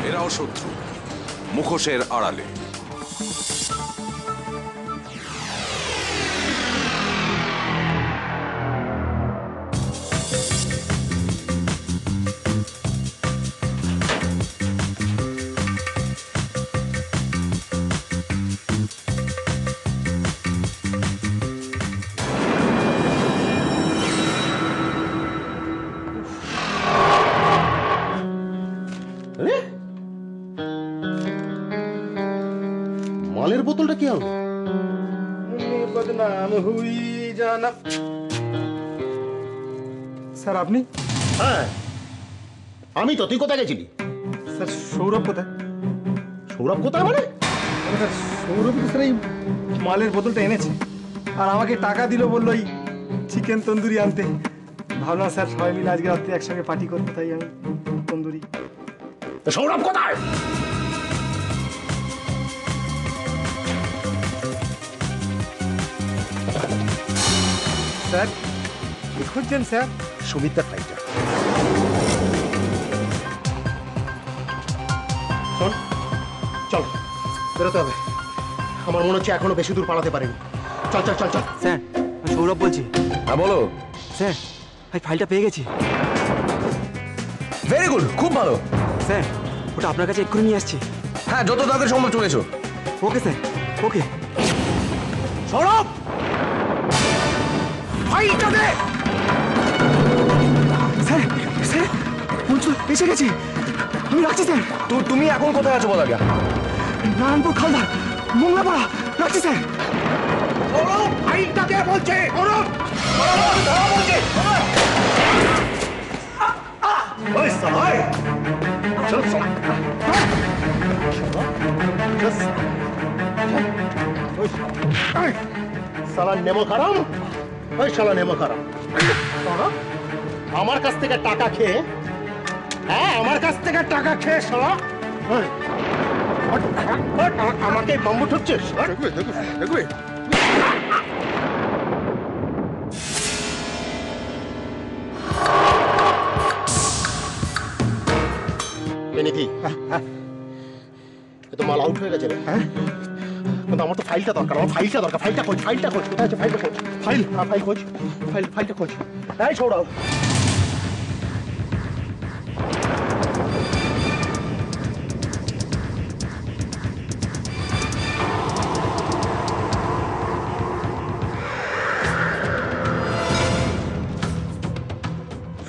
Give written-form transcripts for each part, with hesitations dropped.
এরাও শত্রু, মুখোশের আড়ালে। মালের বোতলটা কি আনলো? স্যার আপনি? হ্যাঁ আমি তো। তুই কোথায় গেছিলি? স্যার সৌরভ কোথায়? সৌরভ কোথায় মানে? স্যার সৌরভ তো স্যার এই মালের বোতলটা এনেছে আর আমাকে টাকা দিল, বললো এই চিকেন তন্দুরি আনতে। ভাবলাম স্যার সবাই মিলে আজকে রাত্রে একসঙ্গে পার্টি করবো, তাই আমি তন্দুরি। সৌরভ কোথায়? স্যার কি খুঁজছেন স্যার? সুমিত্রার ফাইলটা। শোন, চল বেরোতে হবে। আমার মনে হচ্ছে এখনো বেশি দূর পালাতে পারিনি। চল চল চল চল। স্যার আমি সৌরভ বলছি। হ্যাঁ বলো। স্যার আমি ফাইলটা পেয়ে গেছি। ভেরি গুড, খুব ভালো। স্যার ওটা আপনার কাছে এক্ষুনি নিয়ে আসছি। হ্যাঁ, যত তাড়াতাড়ি সম্ভব চলে এসো। ওকে স্যার, ওকে। সৌরভ ফাইলটা দে। স্যার স্যার মঞ্জু এসে গেছি, আমি রাখছি স্যার। তুমি এখন কোথায় আছো বল আগে? নারায়ণপুর খালদার মোংলাপাড়া, রাখছি স্যার। ফাইলটা কে বলছে? ওই সালাই চল চল। সালা নেমো খারাম। ওই শালা নেমো খারাম, আমার কাছ থেকে টাকা খেয়ে, হ্যাঁ আমার কাছ থেকে টাকা খেয়ে শালা আমাকে বাম্বু ঠুকছিস? দেখবে কি তো মাল আউট হয়ে গেছে রে। হ্যাঁ কিন্তু আমার তো ফাইলটা দরকার। আমার ফাইলটা দরকার। ফাইলটা খোঁজ, ফাইলটা খোঁজ। কোথায় আছে ফাইলটা খোঁজ? ফাইল, হ্যাঁ ফাইল খোঁজ। ফাইলটা খোঁজ। এই সৌরভ,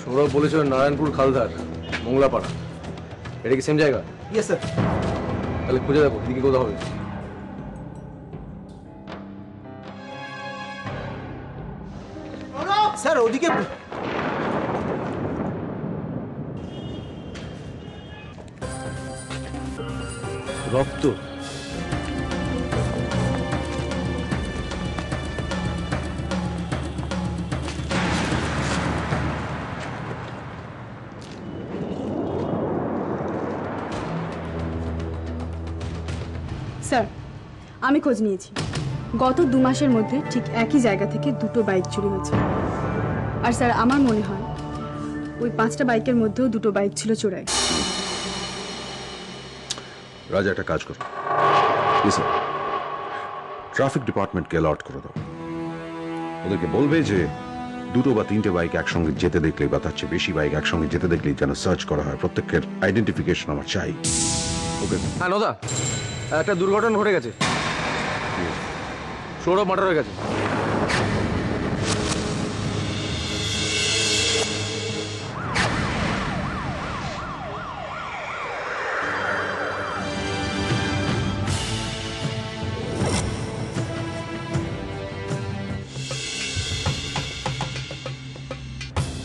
সৌরভ বলেছিল নারায়ণপুর খালদার মোংলাপাড়া, এটা কি সেম জায়গা? Yes sir. তাহলে খুঁজে দেখো দিকে কোথাও হবে। স্যার ওদিকে রক্ত। স্যার আমি খোঁজ নিয়েছি, গত 2 মাসের মধ্যে ঠিক একই জায়গা থেকে 2টো বাইক চুরি হয়েছে। আর স্যার আমার মনে হয় ওই 5টা বাইকের মধ্যেও 2টো বাইক ছিল চোরাই। রাজা একটা কাজ করো, ট্রাফিক ডিপার্টমেন্টকে অ্যালার্ট করে দাও। ওদেরকে বলবে যে 2টো বা 3টে বাইক একসঙ্গে যেতে দেখলেই বা তার চেয়ে বেশি বাইক একসঙ্গে যেতে দেখলেই যেন সার্চ করা হয়। প্রত্যেকের আইডেন্টিফিকেশন আমার চাই। ওকে? হ্যাঁ নদা, একটা দুর্ঘটনা ঘটে গেছে। সৌরভ মার্ডার হয়ে গেছে।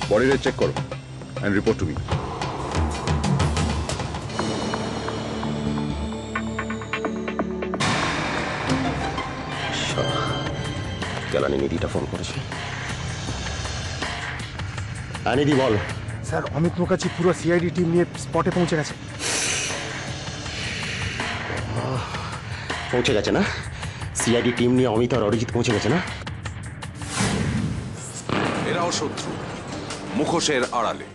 বডিটা চেক করো এন্ড রিপোর্ট টু মি। জ্বালানি নিধিটা ফোন করেছে। নিধি বল। স্যার অমিত মুখার্জি পুরো সিআইডি টিম নিয়ে স্পটে পৌঁছে গেছে। পৌঁছে গেছে না? সিআইডি টিম নিয়ে অমিত আর অরিজিৎ পৌঁছে গেছে না? এরাও শত্রু, মুখোশের আড়ালে।